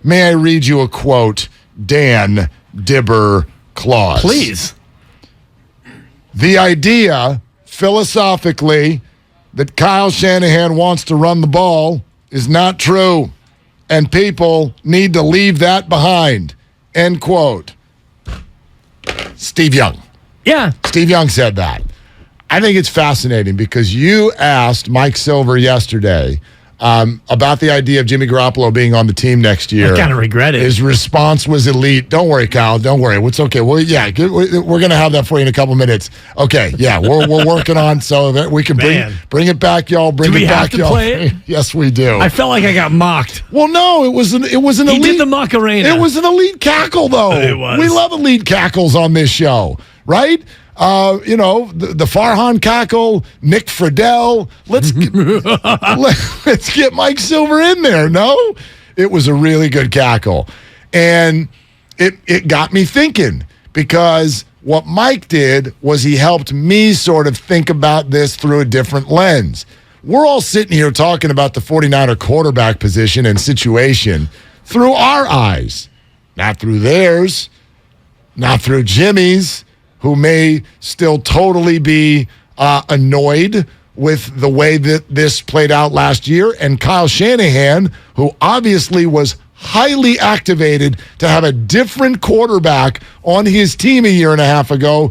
may I read you a quote, Dan Dibber Claus? Please. The idea, philosophically, that Kyle Shanahan wants to run the ball is not true, and people need to leave that behind. End quote. Steve Young. Yeah. Steve Young said that. I think it's fascinating because you asked Mike Silver yesterday about the idea of Jimmy Garoppolo being on the team next year. I kind of regret it. His response was elite. Don't worry, Kyle. Don't worry. It's okay. Well, yeah, we're going to have that for you in a couple minutes. Okay, yeah, we're working on so that we can bring it back, y'all. Bring do we it have back, to y'all. Play it? Yes, we do. I felt like I got mocked. Well, no, it was an elite. He did the Macarena. It was an elite cackle, though. It was. We love elite cackles on this show, right? The Farhan cackle, Nick Friedel. Let's get Mike Silver in there. No, it was a really good cackle, and it got me thinking because what Mike did was he helped me sort of think about this through a different lens. We're all sitting here talking about the 49er quarterback position and situation through our eyes, not through theirs, not through Jimmy's, who may still totally be annoyed with the way that this played out last year, and Kyle Shanahan, who obviously was highly activated to have a different quarterback on his team a year and a half ago,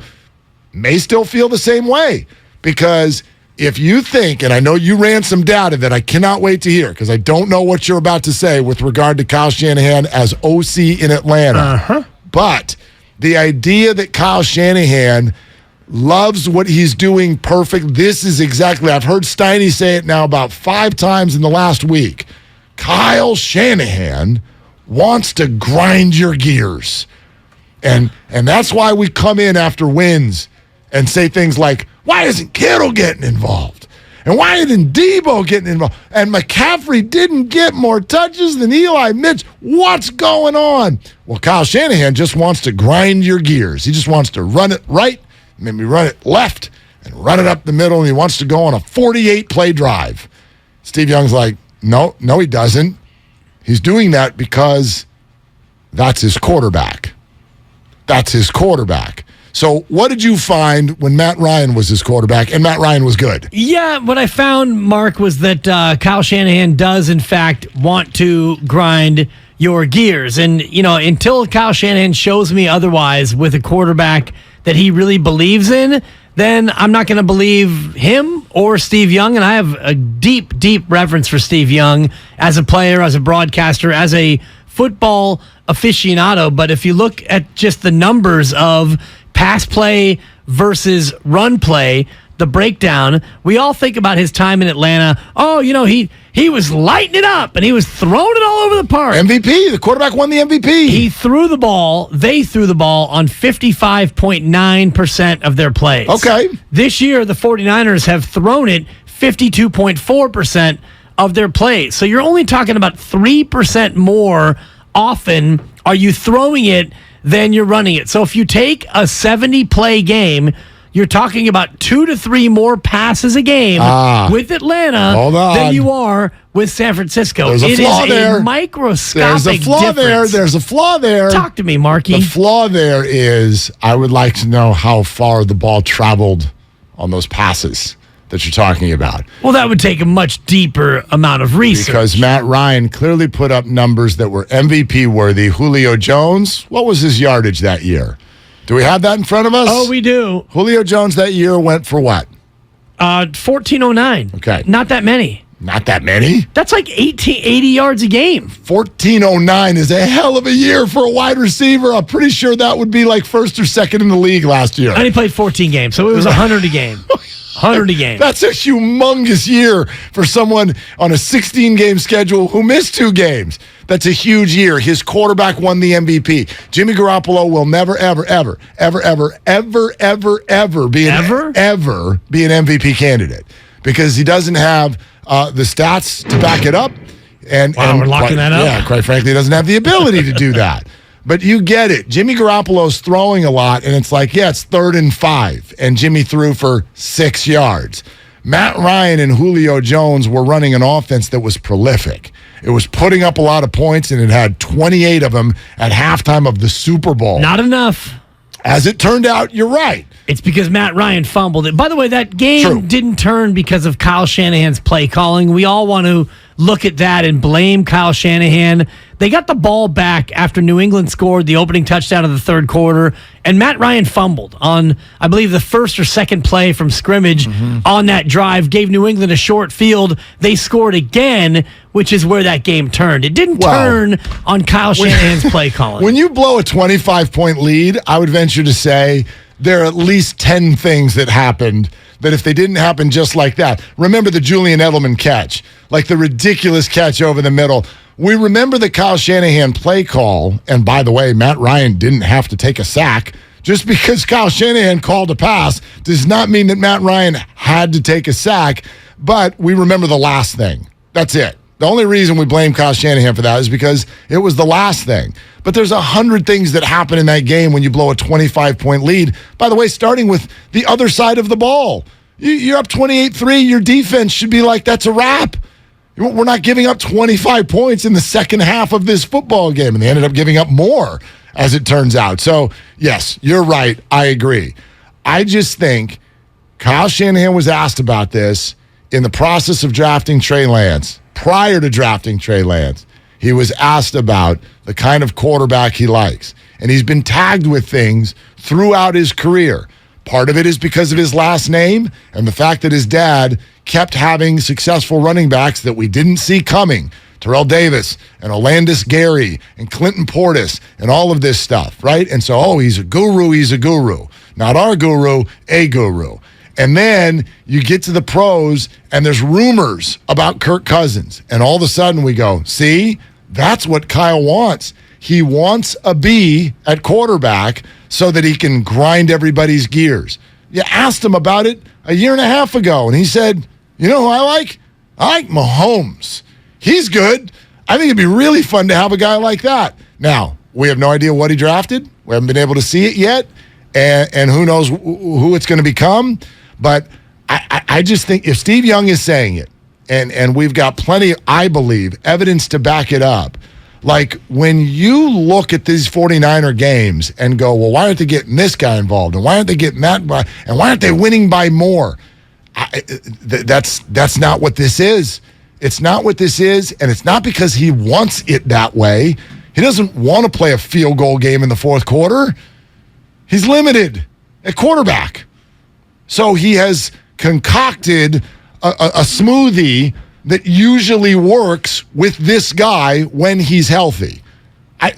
may still feel the same way. Because if you think, and I know you ran some data that I cannot wait to hear, because I don't know what you're about to say with regard to Kyle Shanahan as OC in Atlanta, but the idea that Kyle Shanahan loves what he's doing perfect. This is exactly, I've heard Steiny say it now about 5 times in the last week. Kyle Shanahan wants to grind your gears. And that's why we come in after wins and say things like, why isn't Kittle getting involved? And why isn't Debo getting involved? And McCaffrey didn't get more touches than Eli Mitch. What's going on? Well, Kyle Shanahan just wants to grind your gears. He just wants to run it right, maybe run it left, and run it up the middle, and he wants to go on a 48-play drive. Steve Young's like, no, he doesn't. He's doing that because that's his quarterback. That's his quarterback. So what did you find when Matt Ryan was his quarterback, and Matt Ryan was good? Yeah, what I found, Mark, was that Kyle Shanahan does, in fact, want to grind your gears. And, until Kyle Shanahan shows me otherwise with a quarterback that he really believes in, then I'm not going to believe him or Steve Young. And I have a deep, deep reverence for Steve Young as a player, as a broadcaster, as a football aficionado. But if you look at just the numbers of pass play versus run play, the breakdown, we all think about his time in Atlanta. Oh, he was lighting it up and he was throwing it all over the park. MVP. The quarterback won the MVP. They threw the ball on 55.9% of their plays. Okay. This year, the 49ers have thrown it 52.4% of their plays. So you're only talking about 3% more often are you throwing it than you're running it. So if you take a 70-play game, you're talking about 2 to 3 more passes a game with Atlanta than you are with San Francisco. There's a flaw there. Microscopic There's a flaw difference. There's a flaw there. Talk to me, Marky. The flaw there is I would like to know how far the ball traveled on those passes that you're talking about. Well, that would take a much deeper amount of research. Because Matt Ryan clearly put up numbers that were MVP worthy. Julio Jones, what was his yardage that year? Do we have that in front of us? Oh, we do. Julio Jones that year went for what? 1409. Okay. Not that many. Not that many? That's like 80 yards a game. 1409 is a hell of a year for a wide receiver. I'm pretty sure that would be like first or second in the league last year. And he played 14 games, so it was 100 a game. 100 a game. That's a humongous year for someone on a 16-game schedule who missed 2 games. That's a huge year. His quarterback won the MVP. Jimmy Garoppolo will never, ever, ever, ever, ever, ever, ever, ever be an MVP candidate because he doesn't have the stats to back it up. And we're locking that up. Yeah, quite frankly, he doesn't have the ability to do that. But you get it. Jimmy Garoppolo's throwing a lot, and it's like, yeah, it's 3rd and 5, and Jimmy threw for 6 yards. Matt Ryan and Julio Jones were running an offense that was prolific. It was putting up a lot of points, and it had 28 of them at halftime of the Super Bowl. Not enough. As it turned out, you're right. It's because Matt Ryan fumbled it. By the way, that game True. didn't turn because of Kyle Shanahan's play calling. We all want to look at that and blame Kyle Shanahan. They got the ball back after New England scored the opening touchdown of the third quarter, and Matt Ryan fumbled on, I believe, the first or second play from scrimmage on that drive, gave New England a short field. They scored again, which is where that game turned. It didn't turn on Kyle Shanahan's play calling. When you blow a 25-point lead, I would venture to say there are at least 10 things that happened that if they didn't happen just like that. Remember the Julian Edelman catch, like the ridiculous catch over the middle. We remember the Kyle Shanahan play call, and by the way, Matt Ryan didn't have to take a sack. Just because Kyle Shanahan called a pass does not mean that Matt Ryan had to take a sack, but we remember the last thing. That's it. The only reason we blame Kyle Shanahan for that is because it was the last thing. But there's 100 things that happen in that game when you blow a 25-point lead. By the way, starting with the other side of the ball. You're up 28-3. Your defense should be like, that's a wrap. We're not giving up 25 points in the second half of this football game. And they ended up giving up more, as it turns out. So, yes, you're right. I agree. I just think Kyle Shanahan was asked about this in the process of drafting Trey Lance. Prior to drafting Trey Lance, he was asked about the kind of quarterback he likes. And he's been tagged with things throughout his career. Part of it is because of his last name and the fact that his dad kept having successful running backs that we didn't see coming. Terrell Davis and Olandis Gary and Clinton Portis and all of this stuff, right? And so, he's a guru. Not our guru, a guru. And then you get to the pros, and there's rumors about Kirk Cousins. And all of a sudden we go, see, that's what Kyle wants. He wants a B at quarterback so that he can grind everybody's gears. You asked him about it a year and a half ago, and he said, you know who I like? I like Mahomes. He's good. I think it'd be really fun to have a guy like that. Now, we have no idea what he drafted. We haven't been able to see it yet, and who knows who it's going to become. But I just think if Steve Young is saying it, and we've got plenty, I believe, evidence to back it up, like when you look at these 49er games and go, well, why aren't they getting this guy involved? And why aren't they getting that? And why aren't they winning by more? That's not what this is. It's not what this is, and it's not because he wants it that way. He doesn't want to play a field goal game in the fourth quarter. He's limited at quarterback. So he has concocted a smoothie that usually works with this guy when he's healthy. I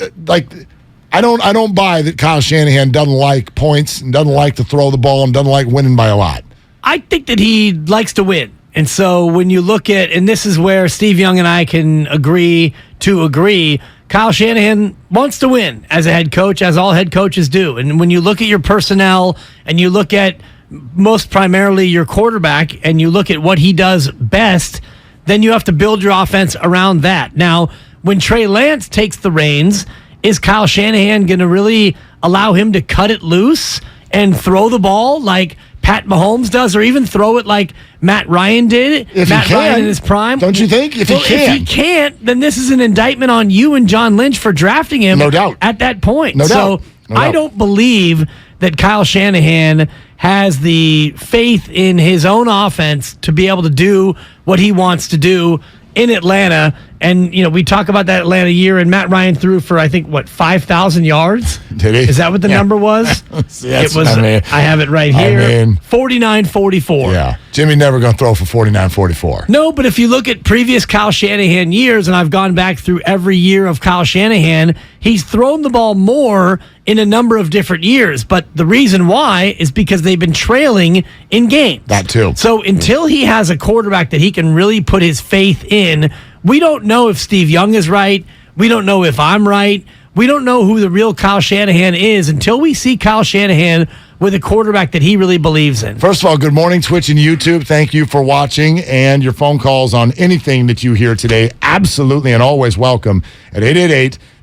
don't buy that Kyle Shanahan doesn't like points and doesn't like to throw the ball and doesn't like winning by a lot. I think that he likes to win. And so when you look at, and this is where Steve Young and I can agree to agree, Kyle Shanahan wants to win as a head coach, as all head coaches do. And when you look at your personnel and you look at most primarily your quarterback and you look at what he does best, then you have to build your offense around that. Now, when Trey Lance takes the reins, is Kyle Shanahan going to really allow him to cut it loose and throw the ball like Pat Mahomes does, or even throw it like Matt Ryan did? If Matt he can, Ryan in his prime. Don't you think? If If he can't, then this is an indictment on you and John Lynch for drafting him. No doubt. At that point. No doubt. I don't believe that Kyle Shanahan has the faith in his own offense to be able to do what he wants to do in Atlanta. And, we talk about that Atlanta year, and Matt Ryan threw for, I think, 5,000 yards? Did he? Is that what the number was? Yes, it was. I have it right here. 49-44. Yeah. Jimmy never going to throw for 49-44. No, but if you look at previous Kyle Shanahan years, and I've gone back through every year of Kyle Shanahan, he's thrown the ball more in a number of different years. But the reason why is because they've been trailing in games. That too. So until he has a quarterback that he can really put his faith in, we don't know if Steve Young is right. We don't know if I'm right. We don't know who the real Kyle Shanahan is until we see Kyle Shanahan with a quarterback that he really believes in. First of all, good morning, Twitch and YouTube. Thank you for watching, and your phone calls on anything that you hear today, absolutely and always welcome at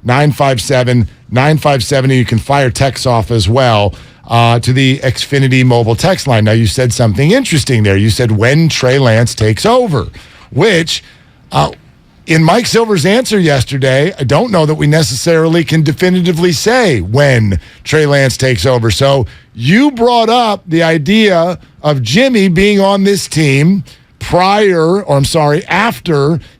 888-957-9570. You can fire texts off as well to the Xfinity mobile text line. Now, you said something interesting there. You said when Trey Lance takes over, which in Mike Silver's answer yesterday, I don't know that we necessarily can definitively say when Trey Lance takes over. So you brought up the idea of Jimmy being on this team after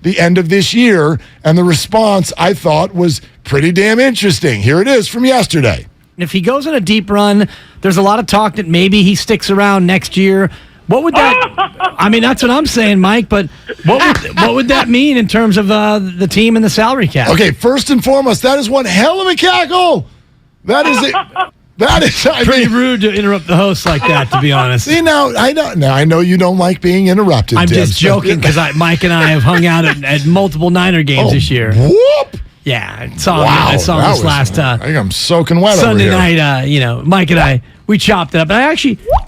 the end of this year, and the response, I thought, was pretty damn interesting. Here it is from yesterday. If he goes on a deep run, there's a lot of talk that maybe he sticks around next year. What would that? I mean, that's what I'm saying, Mike. But what would that mean in terms of the team and the salary cap? Okay, first and foremost, that is one hell of a cackle. That is it. That is pretty rude to interrupt the host like that, to be honest. See, I know you don't like being interrupted. I'm Dibs. just joking because Mike and I have hung out at multiple Niner games this year. Whoop! Yeah, I saw him this last I think I'm soaking wet Sunday over here. night. Mike and I, we chopped it up. And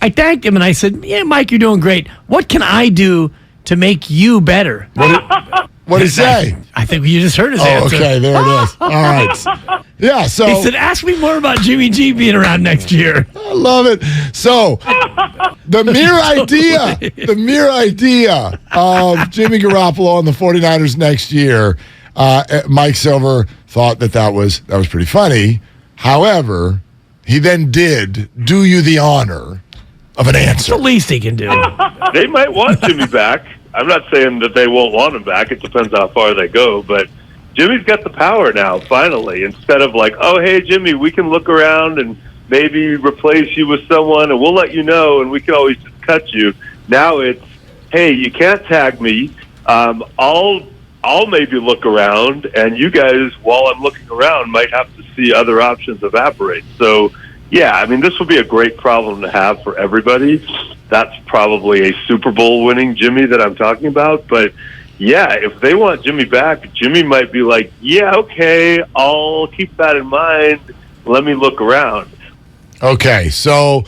I thanked him and I said, "Yeah, Mike, you're doing great. What can I do to make you better?" What did he say? I think you just heard his answer. Okay, there it is. All right. Yeah, so he said, "Ask me more about Jimmy G being around next year." I love it. So the mere idea of Jimmy Garoppolo on the 49ers next year, Mike Silver thought that was pretty funny. However, he then did do you the honor of an answer. It's the least he can do. They might want Jimmy back. I'm not saying that they won't want him back. It depends how far they go. But Jimmy's got the power now, finally. Instead of like, oh, hey, Jimmy, we can look around and maybe replace you with someone, and we'll let you know, and we can always just cut you. Now it's, hey, you can't tag me. I'll maybe look around, and you guys, while I'm looking around, might have to see other options evaporate. So, yeah, I mean, this will be a great problem to have for everybody. That's probably a Super Bowl winning Jimmy that I'm talking about. But, yeah, if they want Jimmy back, Jimmy might be like, yeah, okay, I'll keep that in mind. Let me look around. Okay, so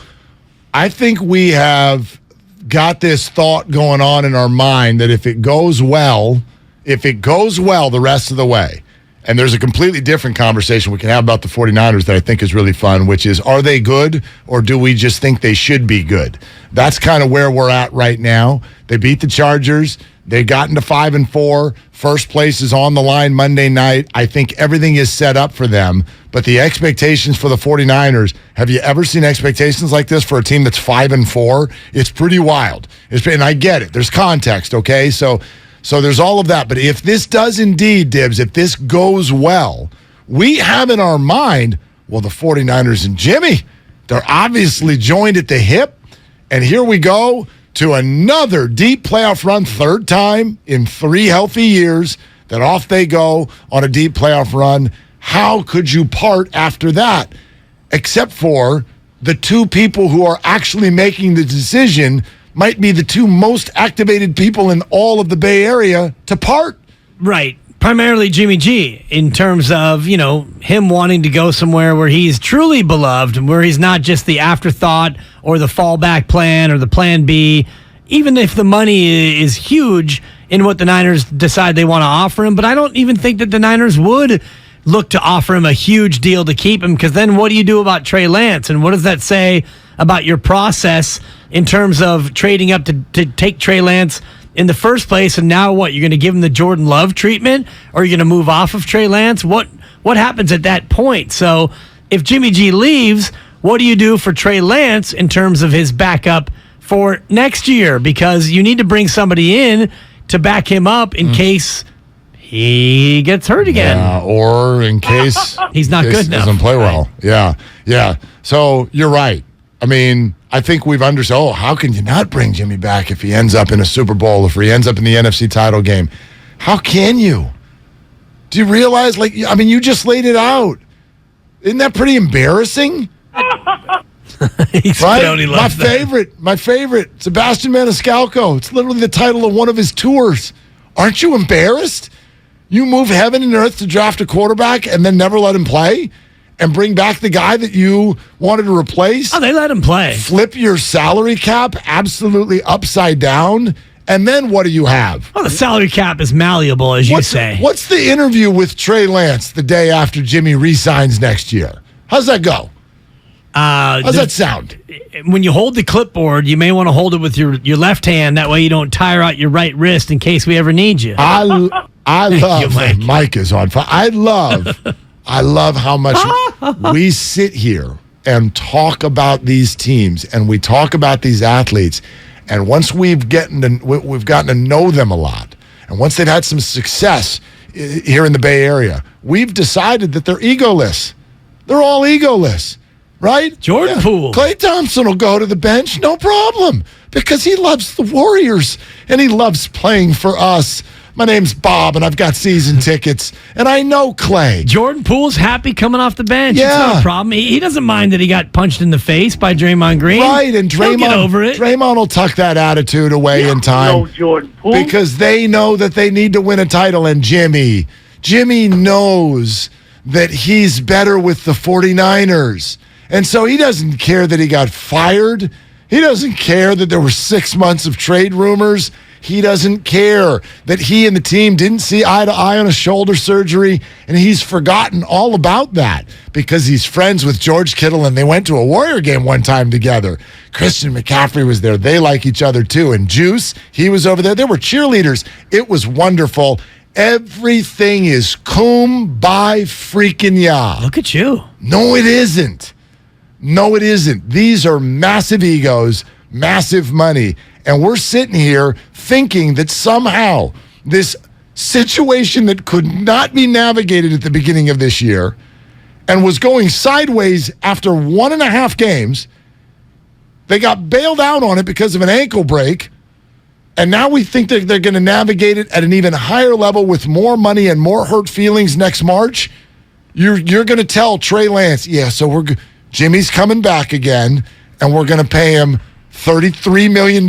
I think we have got this thought going on in our mind that if it goes well the rest of the way, and there's a completely different conversation we can have about the 49ers that I think is really fun, which is, are they good or do we just think they should be good? That's kind of where we're at right now. They beat the Chargers. They got into 5-4. First place is on the line Monday night. I think everything is set up for them. But the expectations for the 49ers, have you ever seen expectations like this for a team that's 5-4? It's pretty wild. And I get it. There's context, okay? So there's all of that. But if this does indeed, Dibs, if this goes well, we have in our mind, well, the 49ers and Jimmy, they're obviously joined at the hip. And here we go to another deep playoff run, third time in 3 healthy years that off they go on a deep playoff run. How could you part after that? Except for the 2 people who are actually making the decision might be the 2 most activated people in all of the Bay Area to part. Right. Primarily Jimmy G, in terms of, him wanting to go somewhere where he's truly beloved, where he's not just the afterthought or the fallback plan or the plan B, even if the money is huge in what the Niners decide they want to offer him. But I don't even think that the Niners would look to offer him a huge deal to keep him, because then what do you do about Trey Lance? And what does that say about your process in terms of trading up to take Trey Lance in the first place? And now what? You're going to give him the Jordan Love treatment, or you're going to move off of Trey Lance? What happens at that point? So if Jimmy G leaves, what do you do for Trey Lance in terms of his backup for next year? Because you need to bring somebody in to back him up in case he gets hurt again. Yeah, or in case he's not good enough. Doesn't play well. Right. Yeah. So you're right. I mean, I think we've understood, how can you not bring Jimmy back if he ends up in a Super Bowl, if he ends up in the NFC title game? How can you? Do you realize, you just laid it out. Isn't that pretty embarrassing? Right? My favorite, Sebastian Maniscalco. It's literally the title of one of his tours. Aren't you embarrassed? You move heaven and earth to draft a quarterback and then never let him play? And bring back the guy that you wanted to replace? Oh, they let him play. Flip your salary cap absolutely upside down. And then what do you have? Well, the salary cap is malleable, as you say. What's the interview with Trey Lance the day after Jimmy re-signs next year? How's that go? How's that sound? When you hold the clipboard, you may want to hold it with your left hand. That way you don't tire out your right wrist in case we ever need you. I I love Mike. Mike is on fire. I love how much we sit here and talk about these teams and we talk about these athletes. And once we've gotten to know them a lot, and once they've had some success here in the Bay Area, we've decided that they're egoless. They're all egoless, right? Jordan Poole. Klay Thompson will go to the bench, no problem, because he loves the Warriors and he loves playing for us. My name's Bob, and I've got season tickets, and I know Klay. Jordan Poole's happy coming off the bench. Yeah. It's not a problem. He doesn't mind that he got punched in the face by Draymond Green. Right, and He'll get over it. Draymond will tuck that attitude away in time. No, Jordan Poole. Because they know that they need to win a title, and Jimmy knows that he's better with the 49ers. And so he doesn't care that he got fired. He doesn't care that there were 6 months of trade rumors. He doesn't care that he and the team didn't see eye to eye on a shoulder surgery, and he's forgotten all about that because he's friends with George Kittle, and they went to a Warrior game one time together. Christian McCaffrey was there. They like each other too. And Juice, he was over there. There were cheerleaders. It was wonderful. Everything is kumbaya freaking ya. Look at you. No, it isn't. No, it isn't. These are massive egos, massive money. And we're sitting here thinking that somehow this situation that could not be navigated at the beginning of this year and was going sideways after 1.5 games, they got bailed out on it because of an ankle break. And now we think that they're going to navigate it at an even higher level with more money and more hurt feelings next March. You're going to tell Trey Lance, yeah, so Jimmy's coming back again, and we're going to pay him $33 million.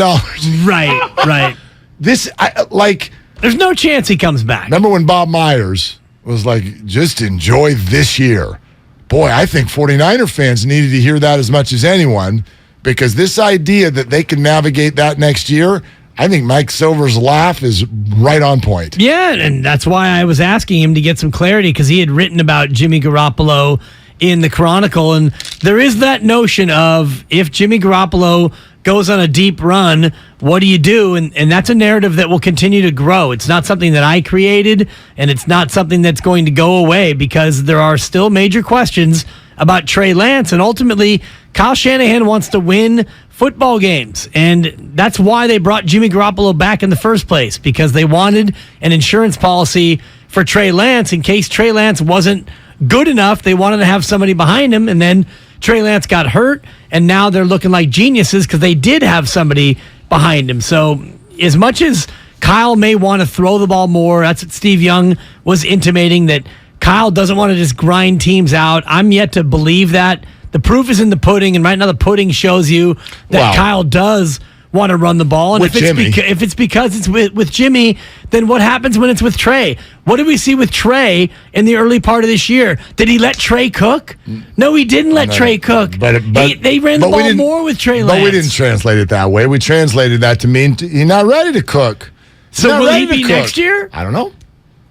Right. There's no chance he comes back. Remember when Bob Myers was like, just enjoy this year? Boy, I think 49er fans needed to hear that as much as anyone, because this idea that they can navigate that next year, I think Mike Silver's laugh is right on point. Yeah, and that's why I was asking him to get some clarity, because he had written about Jimmy Garoppolo in the Chronicle, and there is that notion of if Jimmy Garoppolo goes on a deep run, what do you do? And that's a narrative that will continue to grow. It's not something that I created, and it's not something that's going to go away, because there are still major questions about Trey Lance, and ultimately Kyle Shanahan wants to win football games, and that's why they brought Jimmy Garoppolo back in the first place, because they wanted an insurance policy for Trey Lance in case Trey Lance wasn't good enough. They wanted to have somebody behind him, and then Trey Lance got hurt, and now they're looking like geniuses because they did have somebody behind him. So as much as Kyle may want to throw the ball more, that's what Steve Young was intimating, that Kyle doesn't want to just grind teams out. I'm yet to believe that. The proof is in the pudding, and right now the pudding shows you that Kyle does want to run the ball. And with if it's because it's with Jimmy, then what happens when it's with Trey? What did we see with Trey in the early part of this year? Did he let Trey cook? No, he didn't let Trey cook. But they ran the ball more with Trey Lance. But we didn't translate it that way. We translated that to mean he's not ready to cook. So will he be next year? I don't know.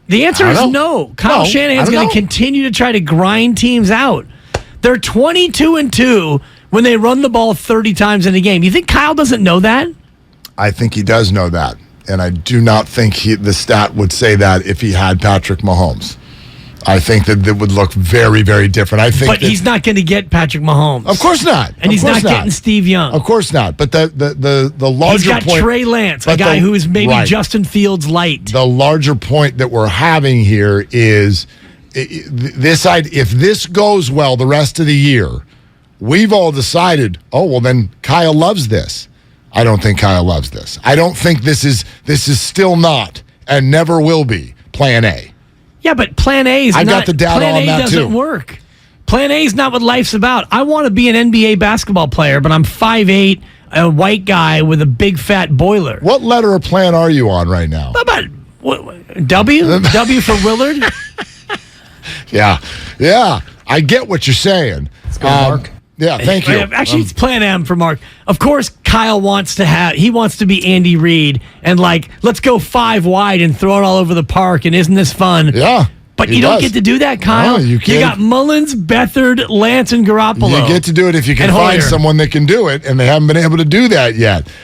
The answer is no. Kyle Shanahan's going to continue to try to grind teams out. They're 22-2 when they run the ball 30 times in a game. You think Kyle doesn't know that? I think he does know that. And I do not think the stat would say that if he had Patrick Mahomes. I think that it would look very, very different. But he's not going to get Patrick Mahomes. Of course not. And he's not getting Steve Young. Of course not. But the larger point... He's got Trey Lance, a guy who is maybe Justin Fields light. The larger point that we're having here is if this goes well the rest of the year, we've all decided, then Kyle loves this. I don't think Kyle loves this. I don't think this is still not and never will be Plan A. Yeah, but Plan A is I got the data Plan on A that doesn't work. Plan A is not what life's about. I want to be an NBA basketball player, but I'm 5'8", a white guy with a big fat boiler. What letter of plan are you on right now? W? W for Willard? Yeah. I get what you're saying. Let's go, Mark. Yeah, thank you. Actually, it's Plan M for Mark. Of course, Kyle wants to be Andy Reid and let's go 5 wide and throw it all over the park, and isn't this fun? Yeah. But you don't get to do that, Kyle. No, you can't. You got Mullins, Beathard, Lance, and Garoppolo. You get to do it if you can find someone that can do it, and they haven't been able to do that yet.